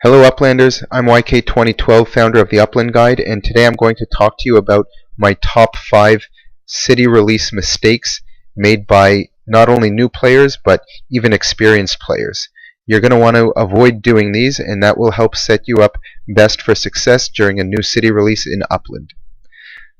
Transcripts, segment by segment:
Hello Uplanders, I'm YK2012, founder of the Upland Guide, and today I'm going to talk to you about my top 5 city release mistakes made by not only new players but even experienced players. You're going to want to avoid doing these, and that will help set you up best for success during a new city release in Upland.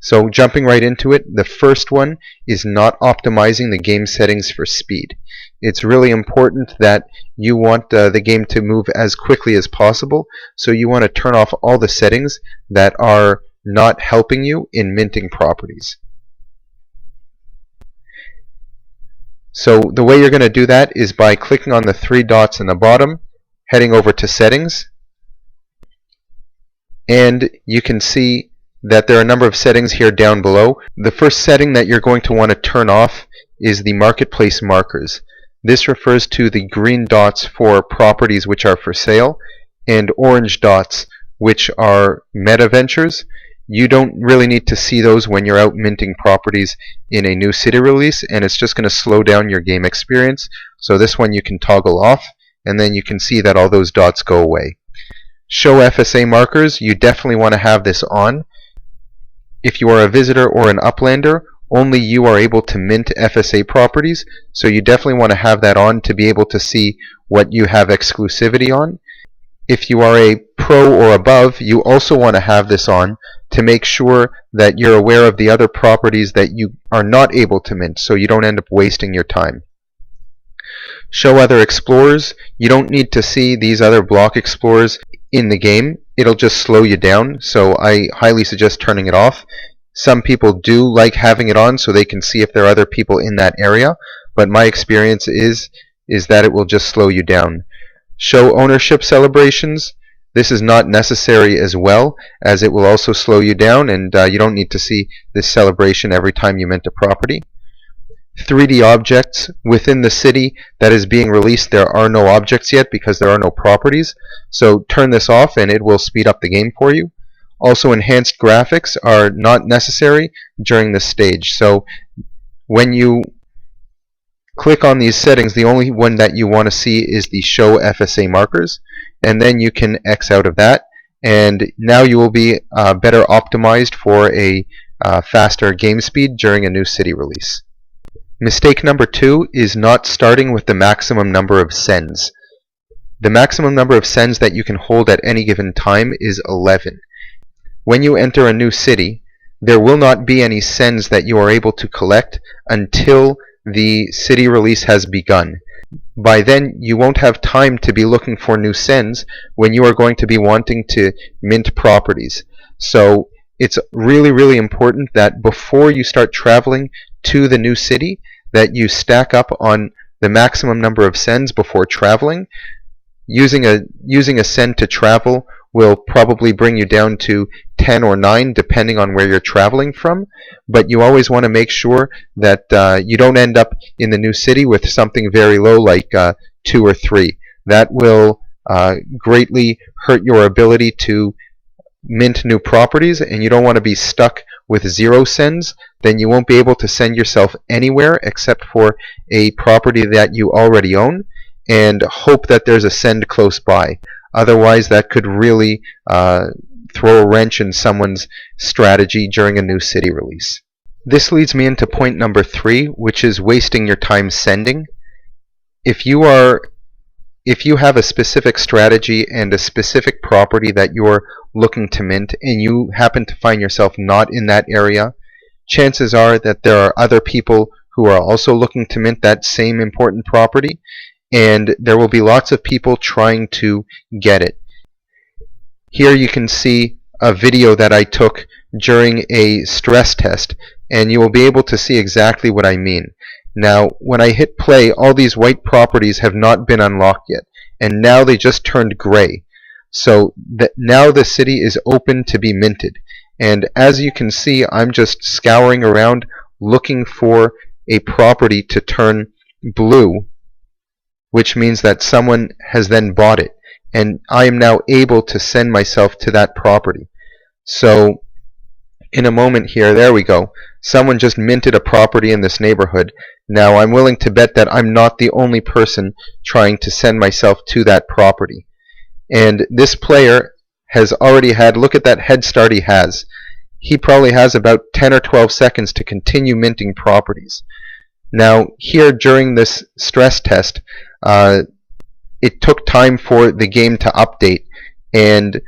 So jumping right into it, the first one is not optimizing the game settings for speed. It's really important that you want the game to move as quickly as possible, so you want to turn off all the settings that are not helping you in minting properties. So the way you're going to do that is by clicking on the 3 dots in the bottom, heading over to Settings, and you can see that there are a number of settings here down below. The first setting that you're going to want to turn off is the marketplace markers. This refers to the green dots for properties which are for sale and orange dots which are meta ventures. You don't really need to see those when you're out minting properties in a new city release, and it's just going to slow down your game experience. So this one you can toggle off, and then you can see that all those dots go away. Show FSA markers, you definitely want to have this on. If you are a visitor or an uplander, only you are able to mint FSA properties, so you definitely want to have that on to be able to see what you have exclusivity on. If you are a pro or above, you also want to have this on to make sure that you're aware of the other properties that you are not able to mint, so you don't end up wasting your time. Show other explorers. You don't need to see these other block explorers in the game. It'll just slow you down, so I highly suggest turning it off. Some people do like having it on so they can see if there are other people in that area, but my experience is that it will just slow you down. Show ownership celebrations. This is not necessary as well, as it will also slow you down, and you don't need to see this celebration every time you mint a property. 3D objects. Within the city that is being released, there are no objects yet because there are no properties, so turn this off and it will speed up the game for you. Also, enhanced graphics are not necessary during this stage, so when you click on these settings, the only one that you want to see is the show FSA markers, and then you can X out of that, and now you will be better optimized for a faster game speed during a new city release. Mistake number 2 is not starting with the maximum number of sends. The maximum number of sends that you can hold at any given time is 11. When you enter a new city, there will not be any sends that you are able to collect until the city release has begun. By then, you won't have time to be looking for new sends when you are going to be wanting to mint properties. So it's really important that before you start traveling to the new city, that you stack up on the maximum number of sends before traveling. Using a send to travel will probably bring you down to 10 or 9 depending on where you're traveling from, but you always want to make sure that you don't end up in the new city with something very low like 2 or 3. That will greatly hurt your ability to mint new properties, and you don't want to be stuck with 0 sends. Then you won't be able to send yourself anywhere except for a property that you already own, and hope that there's a send close by. Otherwise, that could really throw a wrench in someone's strategy during a new city release. This leads me into point number 3, which is wasting your time sending. If you have a specific strategy and a specific property that you're looking to mint, and you happen to find yourself not in that area, chances are that there are other people who are also looking to mint that same important property, and there will be lots of people trying to get it. Here you can see a video that I took during a stress test, and you will be able to see exactly what I mean. Now, when I hit play, all these white properties have not been unlocked yet, and now they just turned gray. So now the city is open to be minted. And as you can see, I'm just scouring around looking for a property to turn blue, which means that someone has then bought it, and I am now able to send myself to that property. So in a moment here, there we go. Someone just minted a property in this neighborhood. Now I'm willing to bet that I'm not the only person trying to send myself to that property. And this player has already had, look at that head start he has. He probably has about 10 or 12 seconds to continue minting properties. Now here during this stress test, it took time for the game to update, and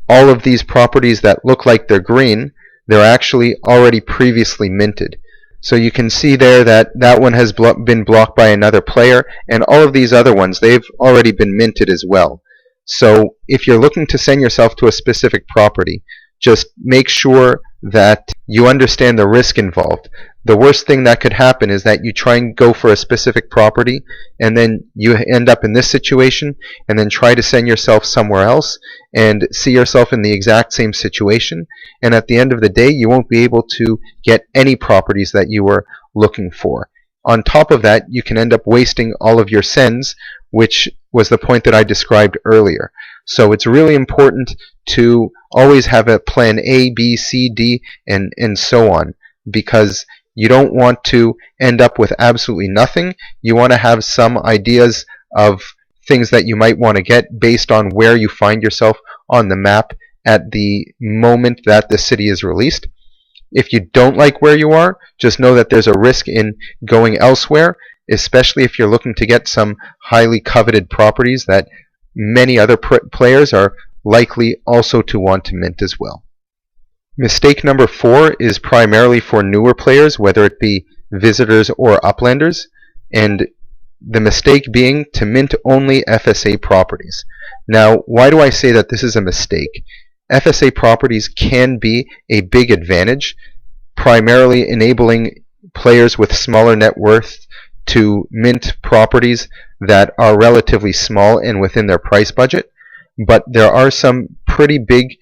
all of these properties that look like they're green, they're actually already previously minted. So you can see there that that one has been blocked by another player, and all of these other ones, they've already been minted as well. So if you're looking to send yourself to a specific property, just make sure that you understand the risk involved. The worst thing that could happen is that you try and go for a specific property, and then you end up in this situation, and then try to send yourself somewhere else and see yourself in the exact same situation, and at the end of the day you won't be able to get any properties that you were looking for. On top of that, you can end up wasting all of your sends, which was the point that I described earlier. So it's really important to always have a plan A, B, C, D, and so on, because you don't want to end up with absolutely nothing. You want to have some ideas of things that you might want to get based on where you find yourself on the map at the moment that the city is released. If you don't like where you are, just know that there's a risk in going elsewhere, especially if you're looking to get some highly coveted properties that many other players are likely also to want to mint as well. Mistake number 4 is primarily for newer players, whether it be visitors or uplanders, and the mistake being to mint only FSA properties. Now, why do I say that this is a mistake? FSA properties can be a big advantage, primarily enabling players with smaller net worth to mint properties that are relatively small and within their price budget, but there are some pretty big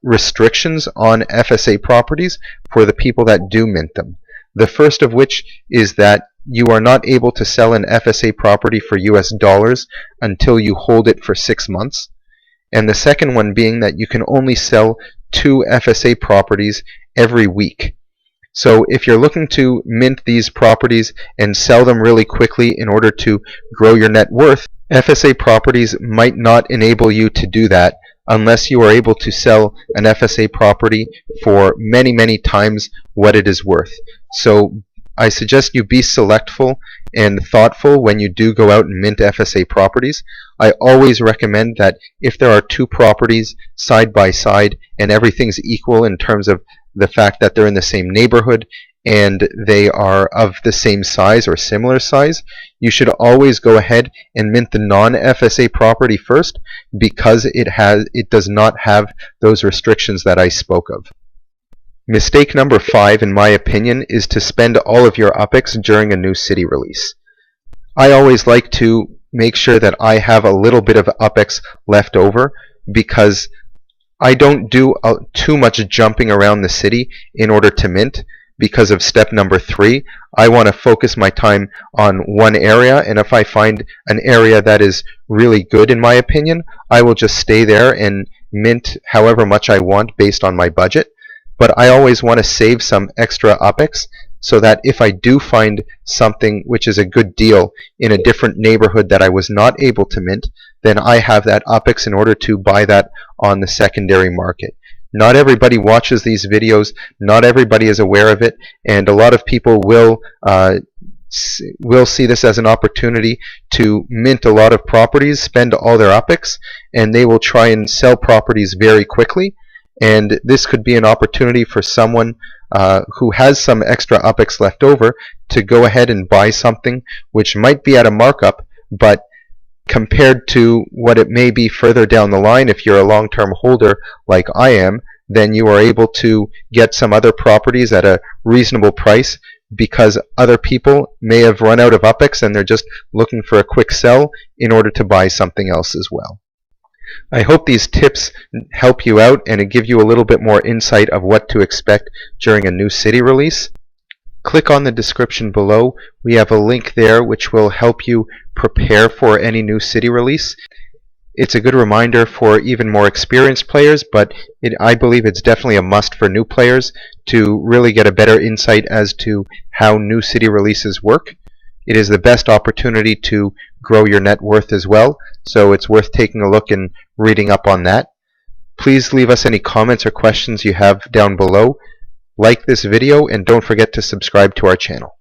restrictions on FSA properties for the people that do mint them. The first of which is that you are not able to sell an FSA property for US dollars until you hold it for 6 months. And the second one being that you can only sell 2 FSA properties every week. So if you're looking to mint these properties and sell them really quickly in order to grow your net worth, FSA properties might not enable you to do that unless you are able to sell an FSA property for many, many times what it is worth. So I suggest you be selectful and thoughtful when you do go out and mint FSA properties. I always recommend that if there are 2 properties side by side and everything's equal in terms of the fact that they're in the same neighborhood and they are of the same size or similar size, you should always go ahead and mint the non-FSA property first, because it does not have those restrictions that I spoke of. Mistake number 5, in my opinion, is to spend all of your UPEX during a new city release. I always like to make sure that I have a little bit of UPEX left over, because I don't do too much jumping around the city in order to mint. Because of step number 3, I want to focus my time on one area, and if I find an area that is really good in my opinion, I will just stay there and mint however much I want based on my budget. But I always want to save some extra UPEX so that if I do find something which is a good deal in a different neighborhood that I was not able to mint, then I have that UPEX in order to buy that on the secondary market. Not everybody watches these videos, not everybody is aware of it, and a lot of people will see this as an opportunity to mint a lot of properties, spend all their UPEX, and they will try and sell properties very quickly. And this could be an opportunity for someone who has some extra UPEX left over to go ahead and buy something which might be at a markup, but compared to what it may be further down the line, if you're a long-term holder like I am, then you are able to get some other properties at a reasonable price, because other people may have run out of UPEX and they're just looking for a quick sell in order to buy something else as well. I hope these tips help you out and give you a little bit more insight of what to expect during a new city release. Click on the description below. We have a link there which will help you prepare for any new city release. It's a good reminder for even more experienced players, but I believe it's definitely a must for new players to really get a better insight as to how new city releases work. it is the best opportunity to grow your net worth as well, so it's worth taking a look and reading up on that. Please leave us any comments or questions you have down below. Like this video and don't forget to subscribe to our channel.